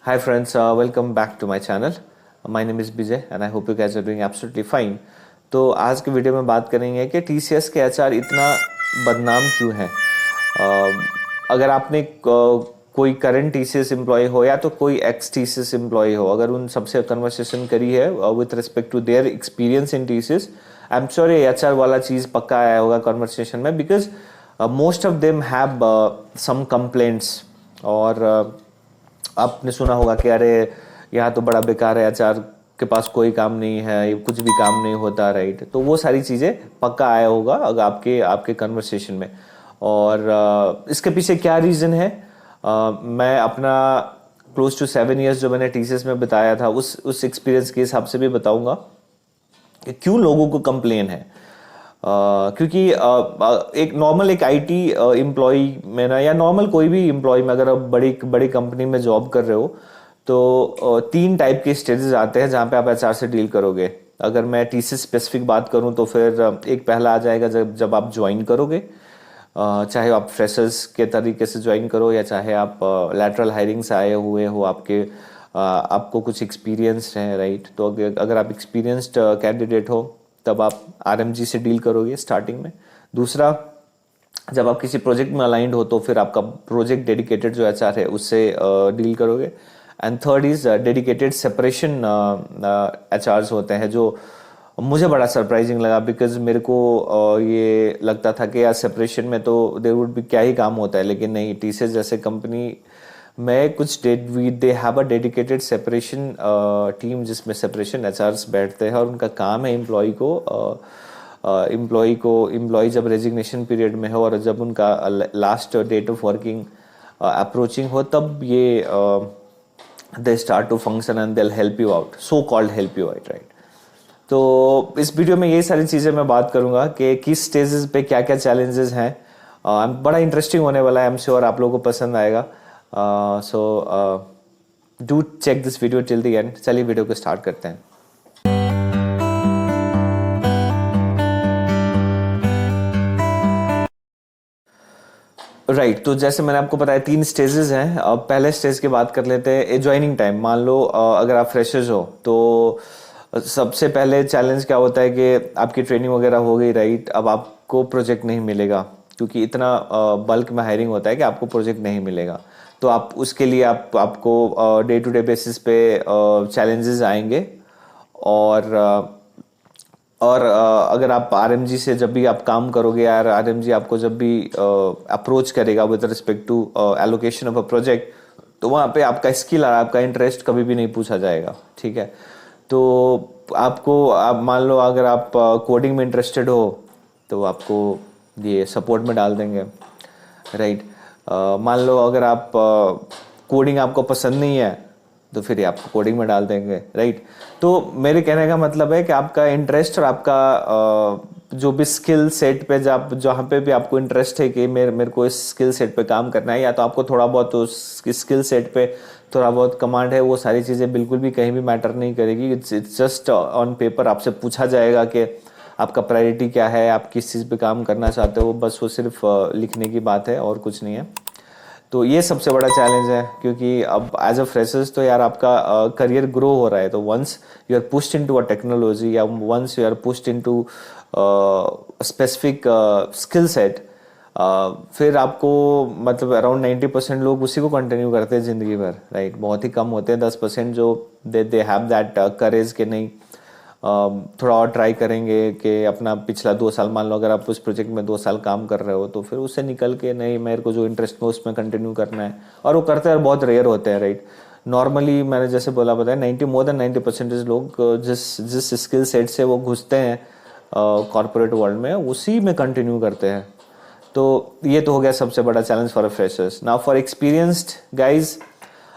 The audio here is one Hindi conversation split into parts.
Hi friends, welcome back to my channel. My name is Bijay and I hope you guys are doing absolutely fine. तो आज के वीडियो में बात करेंगे कि TCS के HR इतना बदनाम क्यों है। अगर आपने कोई करंट TCS एम्प्लॉय हो या तो कोई एक्स TCS एम्प्लॉय हो, अगर उन सबसे कन्वर्सेशन करी है with respect to their experience in TCS, I am sure ये HR वाला चीज़ पक्का आया होगा कन्वर्सेशन में, because most of them have some complaints. और आपने सुना होगा कि अरे यहाँ तो बड़ा बेकार है, एचआर के पास कोई काम नहीं है, कुछ भी काम नहीं होता, राइट। तो वो सारी चीज़ें पक्का आया होगा अगर आपके आपके कन्वर्सेशन में। और इसके पीछे क्या रीज़न है, मैं अपना क्लोज टू 7 years जो मैंने TCS में बताया था उस एक्सपीरियंस के हिसाब से भी बताऊंगा कि क्यों लोगों को कंप्लेन है। क्योंकि एक नॉर्मल एक आईटी एम्प्लॉय में ना, या नॉर्मल कोई भी एम्प्लॉय में, अगर आप बड़ी बड़ी कंपनी में जॉब कर रहे हो तो 3 टाइप के स्टेजेस आते हैं जहाँ पे आप एचआर से डील करोगे। अगर मैं TCS स्पेसिफिक बात करूँ तो फिर एक पहला आ जाएगा जब आप ज्वाइन करोगे, चाहे आप फ्रेशर्स के तरीके से ज्वाइन करो या चाहे आप लैटरल हायरिंग से आए हुए हो, आपको कुछ एक्सपीरियंस है, राइट। तो अगर आप एक्सपीरियंस्ड कैंडिडेट हो तब आप आरएमजी से डील करोगे स्टार्टिंग में। दूसरा, जब आप किसी प्रोजेक्ट में अलाइंड हो तो फिर आपका प्रोजेक्ट डेडिकेटेड जो एचआर है उससे डील करोगे। And third is dedicated separation HRs होते हैं, जो मुझे बड़ा सरप्राइजिंग लगा, बिकॉज मेरे को ये लगता था कि यार सेपरेशन में तो देयर वुड भी क्या ही काम होता है, लेकिन नहीं, TCS जैसे कंपनी में कुछ they have a dedicated separation team जिसमें सेपरेशन एचआरस बैठते हैं और उनका काम है एम्प्लॉय जब रेजिग्नेशन पीरियड में हो और जब उनका last date of working approaching हो तब ये they start to function and they help you out, so called help you out, right. तो इस वीडियो में ये सारी चीज़ें मैं बात करूंगा कि किस स्टेजेस पे क्या क्या चैलेंजेस हैं। बड़ा इंटरेस्टिंग होने वाला है, आई एम श्योर आप लोगों को पसंद आएगा। So do check this video till the end. चलिए वीडियो को स्टार्ट करते हैं। राइट, तो जैसे मैंने आपको बताया 3 स्टेजेस हैं। अब पहले स्टेज की बात कर लेते हैं, ज्वाइनिंग टाइम। मान लो अगर आप फ्रेशर्स हो तो सबसे पहले चैलेंज क्या होता है कि आपकी ट्रेनिंग वगैरह हो गई, राइट। अब आपको प्रोजेक्ट नहीं मिलेगा क्योंकि इतना बल्क में हायरिंग होता है कि आपको प्रोजेक्ट नहीं मिलेगा। तो आप उसके लिए आपको डे टू डे बेसिस पे चैलेंजेस आएंगे। और अगर आप आरएमजी से जब भी आप काम करोगे, यार आरएमजी आपको जब भी अप्रोच करेगा with respect to allocation of a project, तो वहाँ पे आपका स्किल और आपका इंटरेस्ट कभी भी नहीं पूछा जाएगा, ठीक है। तो आप मान लो अगर आप कोडिंग में इंटरेस्टेड हो तो आपको ये सपोर्ट में डाल देंगे, राइट। मान लो अगर आप कोडिंग आपको पसंद नहीं है तो फिर ये आपको कोडिंग में डाल देंगे, राइट। तो मेरे कहने का मतलब है कि आपका इंटरेस्ट और आपका जो भी स्किल सेट पे जहाँ पे भी आपको इंटरेस्ट है कि मेरे को इस स्किल सेट पे काम करना है, या तो आपको थोड़ा बहुत उस स्किल सेट पे थोड़ा बहुत कमांड है, वो सारी चीज़ें बिल्कुल भी कहीं भी मैटर नहीं करेगी। इट्स जस्ट ऑन पेपर आपसे पूछा जाएगा कि आपका प्रायोरिटी क्या है, आप किस चीज़ पे काम करना चाहते हो, बस वो सिर्फ लिखने की बात है और कुछ नहीं है। तो ये सबसे बड़ा चैलेंज है, क्योंकि अब एज अ फ्रेशर्स तो यार आपका करियर ग्रो हो रहा है, तो once you are pushed into a technology या once you are pushed into specific skill set, फिर आपको मतलब अराउंड 90% लोग उसी को कंटिन्यू करते हैं ज़िंदगी भर, राइट। बहुत ही कम होते हैं 10% जो दे हैव दैट करेज के नहीं थोड़ा और ट्राई करेंगे कि अपना पिछला 2 साल, मान लो अगर आप उस प्रोजेक्ट में 2 साल काम कर रहे हो तो फिर उससे निकल के नहीं, मेरे को जो इंटरेस्ट में उसमें कंटिन्यू करना है, और वो करते हैं, बहुत रेयर होते हैं, राइट। नॉर्मली मैंने जैसे बताया 90% लोग जिस स्किल सेट से वो घुसते हैं कॉर्पोरेट वर्ल्ड में उसी में कंटिन्यू करते हैं। तो ये तो हो गया सबसे बड़ा challenge for freshers. Now for experienced guys,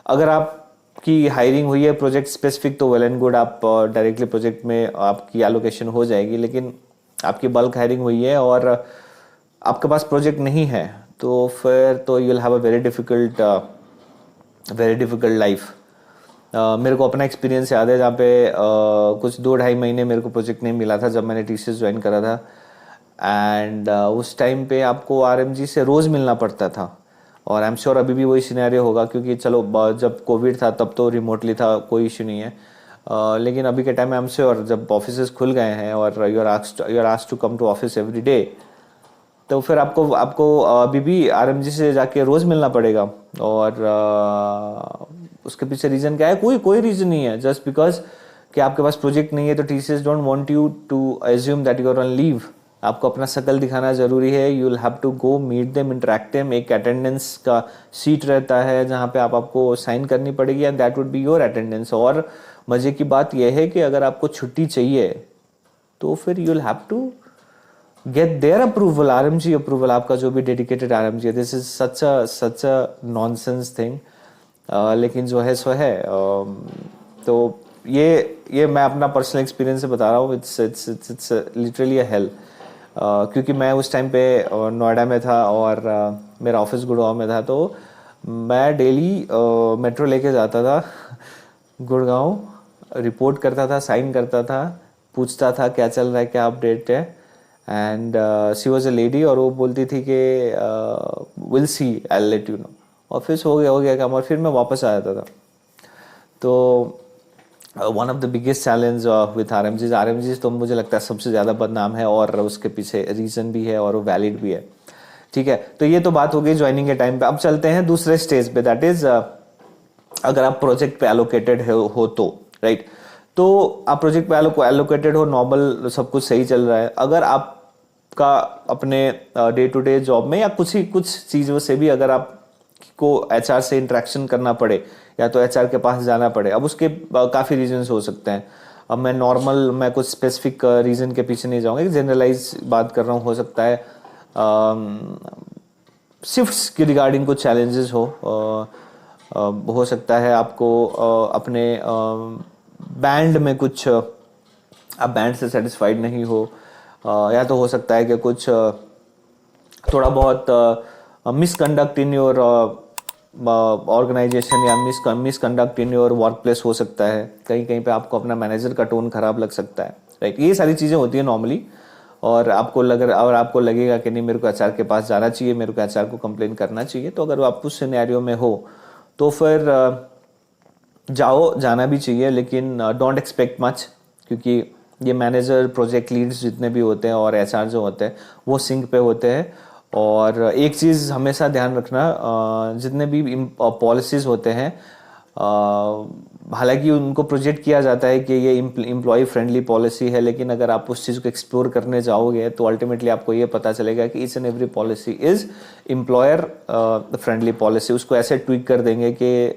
अगर आपकी हायरिंग हुई है प्रोजेक्ट स्पेसिफिक तो वेल एंड गुड, आप डायरेक्टली प्रोजेक्ट में आपकी एलोकेशन हो जाएगी। लेकिन आपकी बल्क हायरिंग हुई है और आपके पास प्रोजेक्ट नहीं है तो फिर तो you will have a very difficult life. मेरे को अपना एक्सपीरियंस याद है जहाँ पे कुछ 2-2.5 महीने मेरे को प्रोजेक्ट नहीं मिला था जब मैंने TCS ज्वाइन करा था। एंड उस टाइम पे आपको आरएमजी से रोज़ मिलना पड़ता था, और आई एम श्योर अभी भी वही सिनेरियो होगा, क्योंकि चलो जब कोविड था तब तो रिमोटली था, कोई इशू नहीं है। लेकिन अभी के टाइम में आई एम श्योर जब ऑफिसेज खुल गए हैं और you are asked to come to office every day, तो फिर आपको आपको अभी भी आरएमजी से जाके रोज मिलना पड़ेगा। और उसके पीछे रीजन क्या है? कोई रीजन नहीं है, जस्ट बिकॉज कि आपके पास प्रोजेक्ट नहीं है तो TCS don't want you to assume that you are on leave. आपको अपना शकल दिखाना जरूरी है, you will have to go meet them, interact them. एक अटेंडेंस का सीट रहता है जहाँ पे आपको साइन करनी पड़ेगी and that would be your attendance. और मजे की बात यह है कि अगर आपको छुट्टी चाहिए तो फिर you will have to get their approval, RMG approval, आपका जो भी डेडिकेटेड आरएमजी है। This is such a nonsense thing, लेकिन जो है सो है। तो ये मैं अपना पर्सनल एक्सपीरियंस से बता रहा हूँ। इट्स लिटरली अ हेल, क्योंकि मैं उस टाइम पे नोएडा में था और मेरा ऑफिस गुड़गांव में था, तो मैं डेली मेट्रो लेके जाता था गुड़गांव, रिपोर्ट करता था, साइन करता था, पूछता था क्या चल रहा है, क्या अपडेट है। And she was a lady, और वो बोलती थी कि will see, I will let you know. Office हो गया काम, और फिर मैं वापस आ जाता था। तो one of the biggest challenge with RMGs तो मुझे लगता है सबसे ज़्यादा बदनाम है, और उसके पीछे रीज़न भी है और वो वैलिड भी है। ठीक है, तो ये तो बात हो गई ज्वाइनिंग के टाइम पे। अब चलते हैं दूसरे स्टेज पे, दैट इज अगर आप प्रोजेक्ट पे एलोकेटेड हो तो, राइट। तो आप प्रोजेक्ट पे एलोकेटेड हो, नॉर्मल सब कुछ सही चल रहा है। अगर आपका अपने डे टू डे जॉब में या कुछ चीज़ों से भी अगर आपको एचआर से इंटरेक्शन करना पड़े या तो एचआर के पास जाना पड़े, अब उसके काफ़ी रीजंस हो सकते हैं। अब मैं कुछ स्पेसिफिक रीज़न के पीछे नहीं जाऊँगा, जनरलाइज बात कर रहा हूँ। हो सकता है शिफ्ट्स के रिगार्डिंग कुछ चैलेंजेस हो सकता है आपको अपने बैंड में कुछ आप बैंड से सेटिस्फाइड नहीं हो, या तो हो सकता है कि कुछ थोड़ा बहुत मिसकंडक्ट इन योर ऑर्गेनाइजेशन या misconduct in your work place हो सकता है। कहीं पे आपको अपना मैनेजर का टोन खराब लग सकता है, राइट। ये सारी चीज़ें होती है नॉर्मली, और आपको लगेगा कि नहीं, मेरे को एचआर के पास जाना चाहिए, मेरे को एचआर को कंप्लेन करना चाहिए। तो अगर आप उस सिनेरियो में हो तो फिर जाना भी चाहिए, लेकिन डोंट एक्सपेक्ट मच, क्योंकि ये मैनेजर, प्रोजेक्ट लीड्स जितने भी होते हैं और एचआर जो होते हैं वो सिंक पे होते हैं। और एक चीज़ हमेशा ध्यान रखना, जितने भी पॉलिसीज़ होते हैं, हालांकि उनको प्रोजेक्ट किया जाता है कि ये एम्प्लॉय फ्रेंडली पॉलिसी है, लेकिन अगर आप उस चीज़ को एक्सप्लोर करने जाओगे तो अल्टीमेटली आपको ये पता चलेगा कि each and every policy is employer friendly policy. उसको ऐसे ट्वीक कर देंगे कि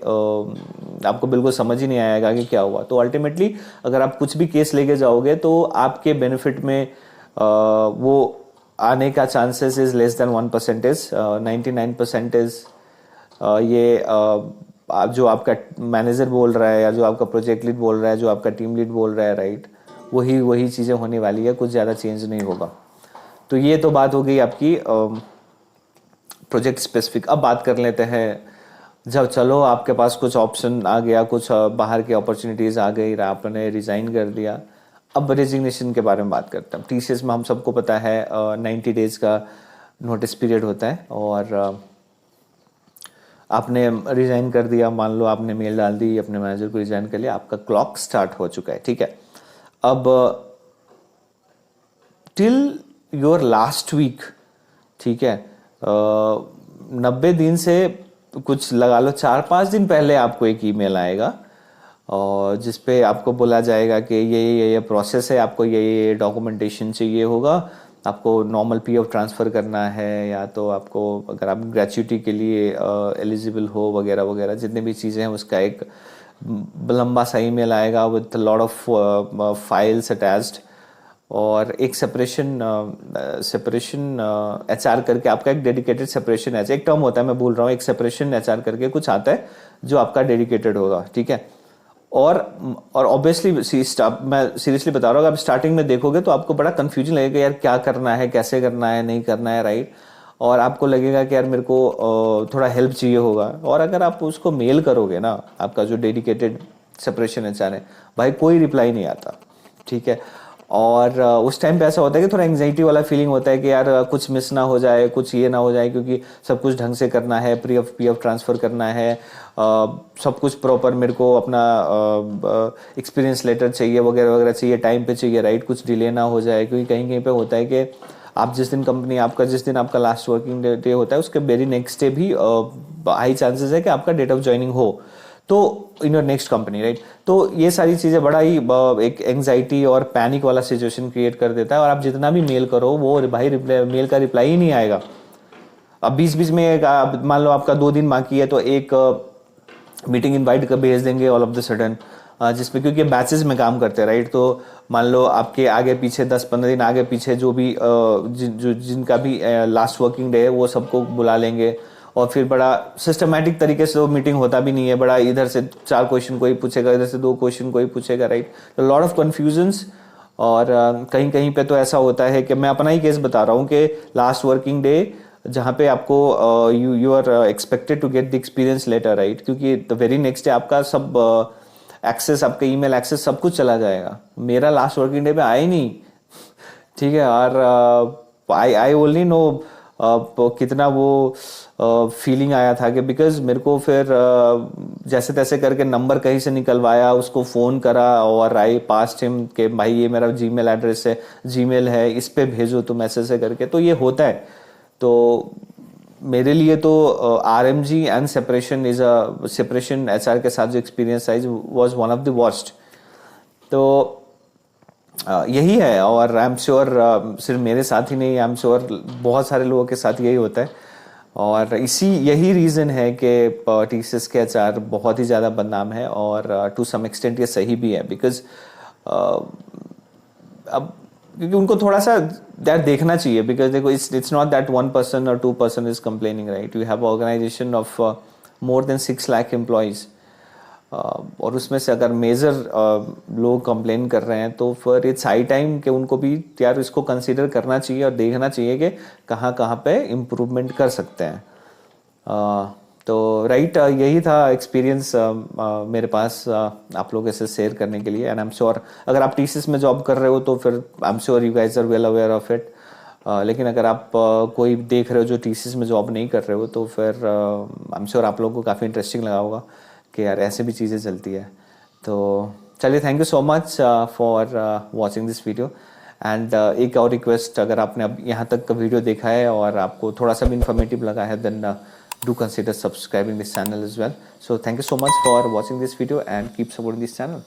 आपको बिल्कुल समझ ही नहीं आएगा कि क्या हुआ। तो अल्टीमेटली अगर आप कुछ भी केस लेके जाओगे तो आपके बेनिफिट में वो आने का चांसेस इज लेस देन 1%, 99% ये जो आपका मैनेजर बोल रहा है या जो आपका प्रोजेक्ट लीड बोल रहा है, जो आपका टीम लीड बोल रहा है, राइट, वही चीज़ें होने वाली है, कुछ ज़्यादा चेंज नहीं होगा। तो ये तो बात हो गई आपकी प्रोजेक्ट स्पेसिफिक। अब बात कर लेते हैं, जब चलो आपके पास कुछ ऑप्शन आ गया, कुछ बाहर की अपॉर्चुनिटीज़ आ गई, आपने रिज़ाइन कर दिया। अब रेजिग्नेशन के बारे में बात करते हैं। टीसीएस में हम सबको पता है 90 डेज़ का नोटिस पीरियड होता है, और आपने रिजाइन कर दिया, मान लो आपने मेल डाल दी अपने मैनेजर को, रिजाइन कर लिया, आपका क्लॉक स्टार्ट हो चुका है, ठीक है। अब टिल योर लास्ट वीक, ठीक है, 90 दिन से कुछ लगा लो 4-5 दिन पहले आपको एक ईमेल आएगा, और जिस पे आपको बोला जाएगा कि ये प्रोसेस है, आपको ये डॉक्यूमेंटेशन चाहिए होगा, आपको नॉर्मल पीएफ ट्रांसफ़र करना है, या तो आपको अगर आप ग्रेच्युटी के लिए एलिजिबल हो वगैरह वगैरह, जितनी भी चीज़ें हैं उसका एक लंबा सा ईमेल आएगा with lot of files attached, और एक सेपरेशन एचआर करके आपका एक डेडिकेटेड सेपरेशन एच, एक टर्म होता है मैं भूल रहा हूँ, एक सेपरेशन एचआर करके कुछ आता है जो आपका डेडिकेटेड होगा, ठीक है। और ऑब्वियसली मैं सीरियसली बता रहा हूँ, अगर आप स्टार्टिंग में देखोगे तो आपको बड़ा कंफ्यूजन लगेगा, यार क्या करना है, कैसे करना है, नहीं करना है, राइट। और आपको लगेगा कि यार मेरे को थोड़ा हेल्प चाहिए होगा। और अगर आप उसको मेल करोगे ना, आपका जो डेडिकेटेड सेपरेशन एचआर है, भाई कोई रिप्लाई नहीं आता, ठीक है। और उस टाइम पे ऐसा होता है कि थोड़ा एंग्जाइटी वाला फीलिंग होता है कि यार कुछ मिस ना हो जाए, कुछ ये ना हो जाए, क्योंकि सब कुछ ढंग से करना है, पीएफ ट्रांसफ़र करना है, सब कुछ प्रॉपर मेरे को अपना एक्सपीरियंस लेटर चाहिए वगैरह वगैरह चाहिए, टाइम पे चाहिए, राइट, कुछ डिले ना हो जाए, क्योंकि कहीं कहीं पे होता है कि आप जिस दिन आपका लास्ट वर्किंग डे होता है उसके वेरी नेक्स्ट डे भी हाई चांसेस है कि आपका डेट ऑफ ज्वाइनिंग हो, तो in your next company, right. तो ये सारी चीज़ें बड़ा ही एक एंग्जाइटी और पैनिक वाला सिचुएशन क्रिएट कर देता है, और आप जितना भी मेल करो वो भाई मेल का रिप्लाई ही नहीं आएगा। अब बीच बीच में मान लो आपका 2 दिन बाकी है तो एक मीटिंग इनवाइट कर भेज देंगे ऑल ऑफ द सडन, जिसमें क्योंकि बैचेस में काम करते हैं, राइट। तो मान लो आपके आगे पीछे 10-15 दिन आगे पीछे जो भी जिनका भी लास्ट वर्किंग डे है वो सबको बुला लेंगे, और फिर बड़ा सिस्टमैटिक तरीके से वो मीटिंग होता भी नहीं है, बड़ा इधर से 4 क्वेश्चन कोई पूछेगा, इधर से 2 क्वेश्चन कोई पूछेगा, राइट। तो लॉट ऑफ कन्फ्यूजन्स। और कहीं कहीं पे तो ऐसा होता है कि मैं अपना ही केस बता रहा हूँ कि लास्ट वर्किंग डे जहाँ पे आपको you are expected to get the experience letter, right, क्योंकि द वेरी नेक्स्ट डे आपका सब एक्सेस, आपका ईमेल एक्सेस सब कुछ चला जाएगा। मेरा लास्ट वर्किंग डे पे आया ही नहीं, ठीक है। और आई ओनली नो कितना वो फीलिंग आया था कि बिकॉज मेरे को फिर जैसे तैसे करके नंबर कहीं से निकलवाया, उसको फ़ोन करा और आई पास्ट हिम कि भाई ये मेरा जीमेल एड्रेस है, जीमेल है, इस पे भेजो तुम ऐसे से करके। तो ये होता है। तो मेरे लिए तो RMG एंड सेपरेशन HR के साथ जो experience I was one of the worst. तो यही है, और आई एम श्योर सिर्फ मेरे साथ ही नहीं, आई एम श्योर बहुत सारे लोगों के साथ यही होता है। और यही रीज़न है कि TCS के HR बहुत ही ज़्यादा बदनाम है, और टू सम एक्सटेंट ये सही भी है, बिकॉज अब क्योंकि उनको थोड़ा सा दैट देखना चाहिए, बिकॉज देखो इट्स नॉट दैट 1 person और 2 person is complaining, right. You have organization of more than 6 lakh employees, और उसमें से अगर मेजर लोग कंप्लेन कर रहे हैं तो फिर इट्स हाई टाइम कि उनको भी यार इसको कंसीडर करना चाहिए और देखना चाहिए कि कहाँ कहाँ पे इम्प्रूवमेंट कर सकते हैं। तो राइट, यही था एक्सपीरियंस मेरे पास आप लोगों से शेयर करने के लिए। एंड आई एम श्योर अगर आप TCS में जॉब कर रहे हो तो फिर I am sure you guys are well aware of it. लेकिन अगर आप कोई देख रहे हो जो TCS में जॉब नहीं कर रहे हो तो फिर आई एम श्योर आप लोगों को काफ़ी इंटरेस्टिंग लगा होगा कि यार ऐसे भी चीज़ें चलती है। तो चलिए, thank you so much for watching this video. And एक और रिक्वेस्ट, अगर आपने अब यहाँ तक का वीडियो देखा है और आपको थोड़ा सा भी इन्फॉर्मेटिव लगा है then do consider subscribing this channel as well. So thank you so much for watching this video and keep supporting this channel.